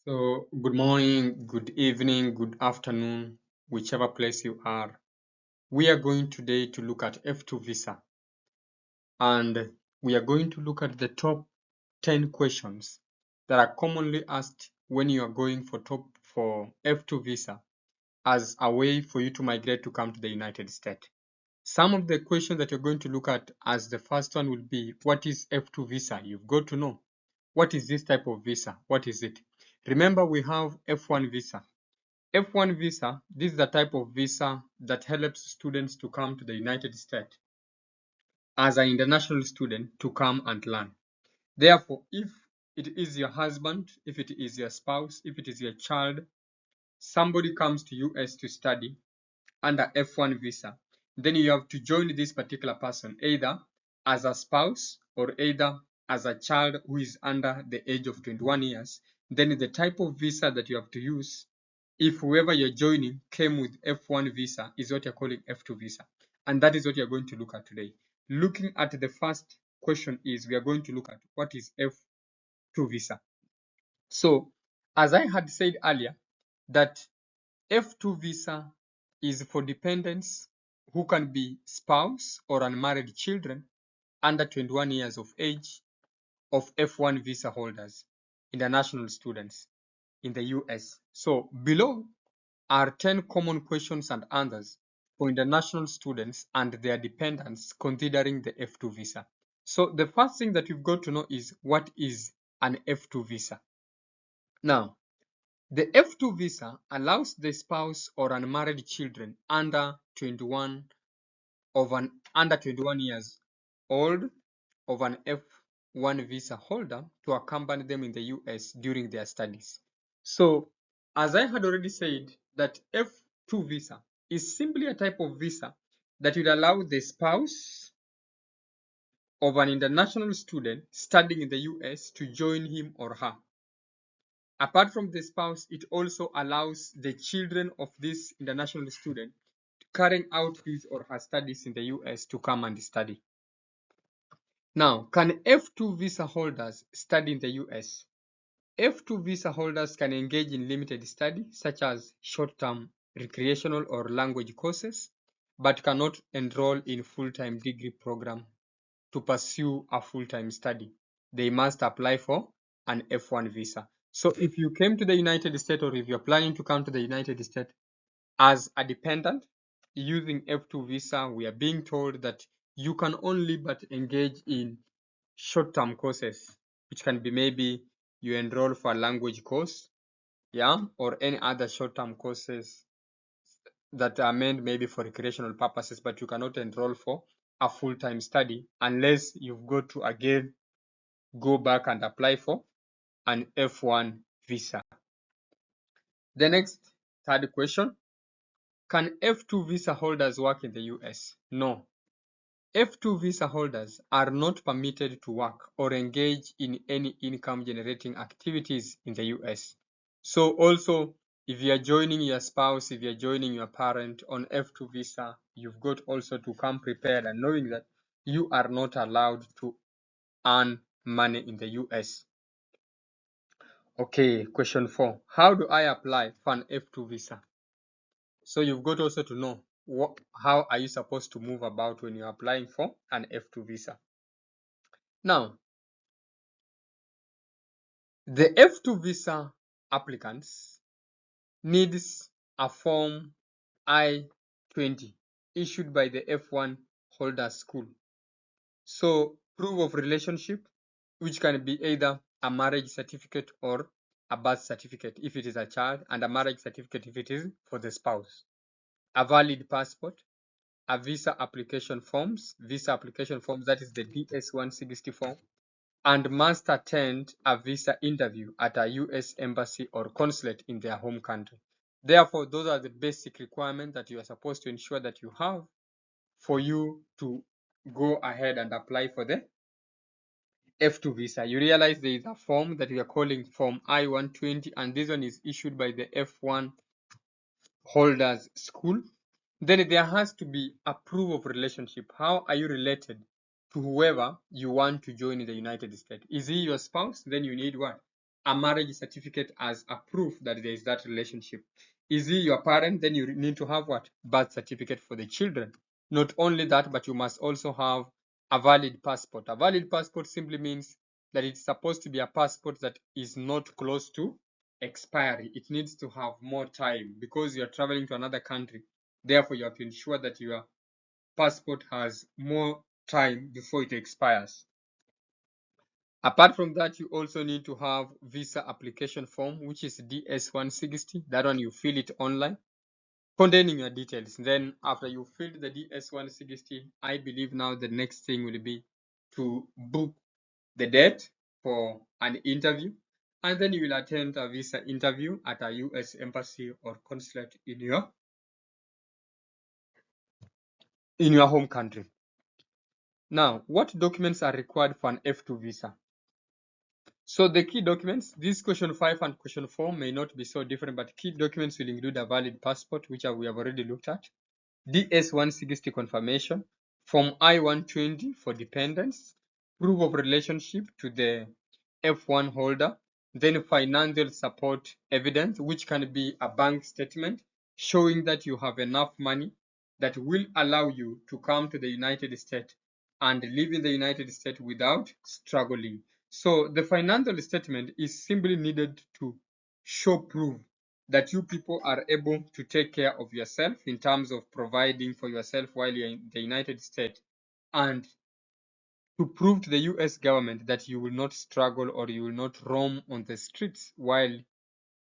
So, good morning, good evening, good afternoon, whichever place you are. We are going today to look at F2 visa, and we are going to look at the top 10 questions that are commonly asked when you are going for F2 visa as a way for you to migrate to come to the United States. Some of the questions that you're going to look at as the first one will be, what is F2 visa? You've got to know. What is this type of visa? What is it? Remember, we have F1 visa. F1 visa, this is the type of visa that helps students to come to the United States as an international student to come and learn. Therefore, if it is your husband, if it is your spouse, if it is your child, somebody comes to US to study under F1 visa, then you have to join this particular person either as a spouse or either as a child who is under the age of 21 years. Then the type of visa that you have to use, if whoever you're joining came with F1 visa, is what you're calling F2 visa. And that is what you're going to look at today. Looking at the first question is, we are going to look at what is F2 visa. So, as I had said earlier, that F2 visa is for dependents who can be spouse or unmarried children under 21 years of age of F1 visa holders, international students in the US. So below are 10 common questions and answers for international students and their dependents considering the F2 visa. So the first thing that you've got to know is, what is an F2 visa? Now, the F2 visa allows the spouse or unmarried children under 21 years old of an F1 visa holder to accompany them in the US during their studies. So, as I had already said, that F2 visa is simply a type of visa that will allow the spouse of an international student studying in the US to join him or her. Apart from the spouse, it also allows the children of this international student carrying out his or her studies in the US to come and study. Now, can F2 visa holders study in the US? F2 visa holders can engage in limited study, such as short-term recreational or language courses, but cannot enroll in full-time degree program to pursue a full-time study. They must apply for an F1 visa. So if you came to the United States, or if you're planning to come to the United States as a dependent using F2 visa, we are being told that you can only but engage in short-term courses, which can be maybe you enroll for a language course, yeah, or any other short-term courses that are meant maybe for recreational purposes, but you cannot enroll for a full-time study unless you've got to again go back and apply for an F1 visa. The next, third question, can F2 visa holders work in the US? No. F2 visa holders are not permitted to work or engage in any income generating activities in the US. So also, if you are joining your spouse, if you are joining your parent on F2 visa, you've got also to come prepared and knowing that you are not allowed to earn money in the US. Okay, question 4. How do I apply for an F2 visa? So you've got also to know how are you supposed to move about when you're applying for an F2 visa. Now, the F2 visa applicants needs a form I-20 issued by the F1 holder school. So proof of relationship, which can be either a marriage certificate or a birth certificate if it is a child, and a marriage certificate if it is for the spouse. A valid passport, a visa application forms, that is the DS-160 form, and must attend a visa interview at a US embassy or consulate in their home country. Therefore, those are the basic requirements that you are supposed to ensure that you have for you to go ahead and apply for the F2 visa. You realize there is a form that we are calling Form I-120, and this one is issued by the F1 holders school. Then there has to be a proof of relationship. How are you related to whoever you want to join in the United States? Is he your spouse? Then you need what? a marriage certificate as a proof that there is that relationship. Is he your parent? Then you need to have what? Birth certificate for the children. Not only that, but you must also have a valid passport. A valid passport simply means that it's supposed to be a passport that is not close to expiry. It needs to have more time because you're traveling to another country. Therefore, you have to ensure that your passport has more time before it expires. Apart from that, you also need to have visa application form, which is DS-160. That one you fill it online, containing your details. Then after you filled the DS-160, I believe now the next thing will be to book the date for an interview, and then you will attend a visa interview at a U.S. embassy or consulate in your home country. Now, what documents are required for an F2 visa? So the key documents, this question 5 and question 4 may not be so different, but key documents will include a valid passport, which we have already looked at, DS-160 confirmation, Form I-120 for dependents, proof of relationship to the F1 holder, then financial support evidence, which can be a bank statement showing that you have enough money that will allow you to come to the United States and live in the United States without struggling. So the financial statement is simply needed to show proof that you people are able to take care of yourself in terms of providing for yourself while you're in the United States, and to prove to the US government that you will not struggle or you will not roam on the streets while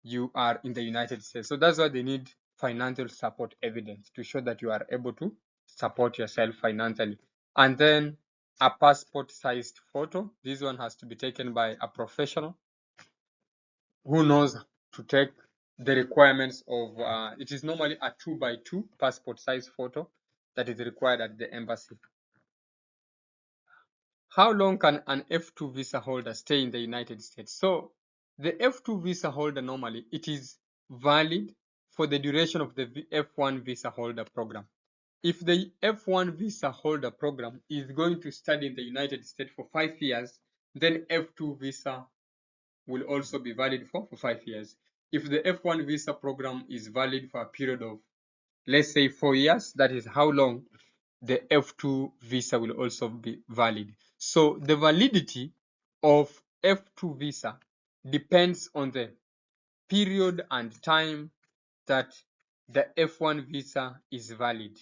you are in the United States. So that's why they need financial support evidence to show that you are able to support yourself financially. And then a passport sized photo. This one has to be taken by a professional who knows to take the requirements of it is normally a 2x2 passport size photo that is required at the embassy. How long can an F2 visa holder stay in the United States? So the F2 visa holder, normally it is valid for the duration of the F1 visa holder program. If the F1 visa holder program is going to study in the United States for 5 years, then F2 visa will also be valid for 5 years. If the F1 visa program is valid for a period of, let's say, 4 years, that is how long the F2 visa will also be valid. So the validity of F2 visa depends on the period and time that the F1 visa is valid.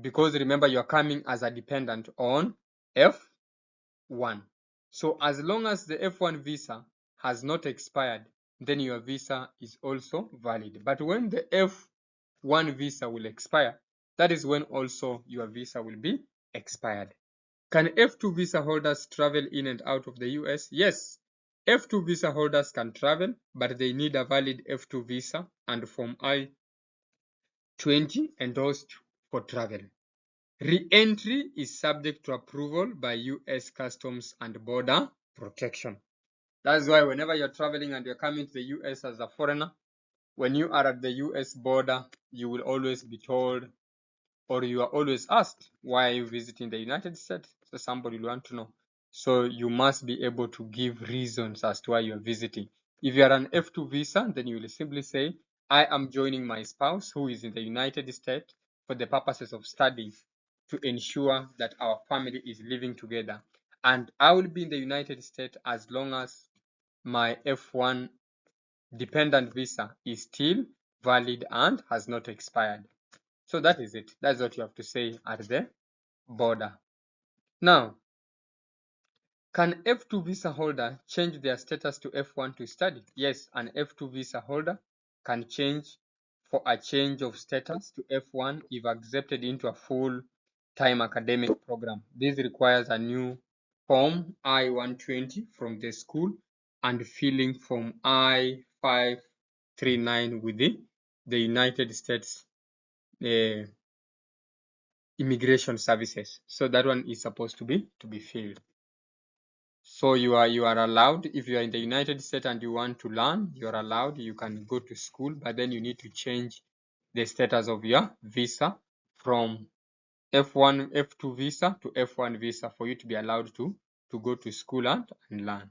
Because remember, you're coming as a dependent on F1. So as long as the F1 visa has not expired, then your visa is also valid. But when the F1 visa will expire, that is when also your visa will be expired. Can F2 visa holders travel in and out of the US? Yes, F2 visa holders can travel, but they need a valid F2 visa and Form I-20 endorsed for travel. Re-entry is subject to approval by US Customs and Border Protection. That's why whenever you're traveling and you're coming to the US as a foreigner, when you are at the US border, you will always be told, or you are always asked, why are you visiting the United States? So somebody will want to know. So you must be able to give reasons as to why you're visiting. If you are an F2 visa, then you will simply say, I am joining my spouse who is in the United States for the purposes of studying to ensure that our family is living together. And I will be in the United States as long as my F1 dependent visa is still valid and has not expired. So that is it. That's what you have to say at the border. Now, can F2 visa holder change their status to F1 to study? Yes, an F2 visa holder can change for a change of status to F1 if accepted into a full-time academic program. This requires a new Form I-120 from the school and filling Form I-539 with the United States immigration services. So that one is supposed to be filled. So you are allowed, if you are in the United States and you want to learn, you're allowed, you can go to school, but then you need to change the status of your visa from F1 F2 visa to F1 visa for you to be allowed to go to school and learn.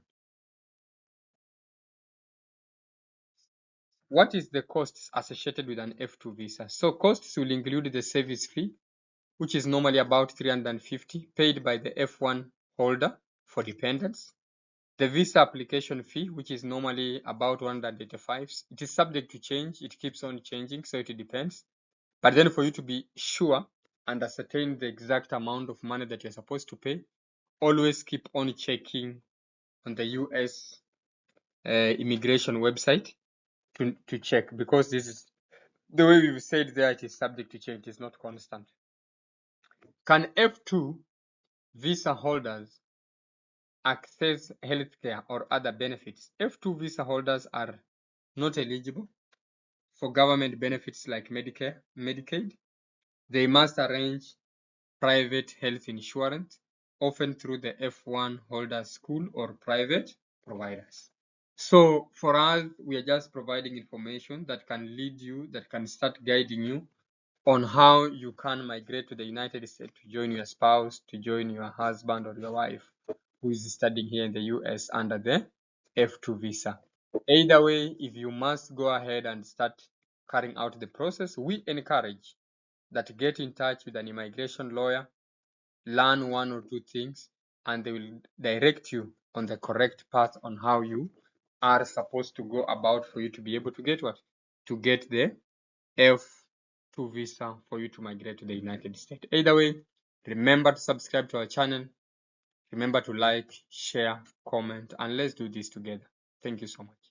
what is the costs associated with an F2 visa? So costs will include the service fee, which is normally about 350 paid by the F1 holder for dependents. The visa application fee, which is normally about 185, it is subject to change. It keeps on changing, so it depends. But then for you to be sure and ascertain the exact amount of money that you're supposed to pay, always keep on checking on the US immigration website to check, because this is the way we've said there, it is subject to change, it is not constant. Can F2 visa holders access healthcare or other benefits? F2 visa holders are not eligible for government benefits like Medicare, Medicaid. They must arrange private health insurance, often through the F1 holder school or private providers. So for us, we are just providing information that can lead you, that can start guiding you on how you can migrate to the United States to join your spouse, to join your husband or your wife who is studying here in the US under the F2 visa. Either way, if you must go ahead and start carrying out the process, we encourage that get in touch with an immigration lawyer, learn one or two things, and they will direct you on the correct path on how you are supposed to go about for you to be able to get what? To get the F2 visa for you to migrate to the United States. Either way, remember to subscribe to our channel. Remember to like, share, comment, and let's do this together. Thank you so much.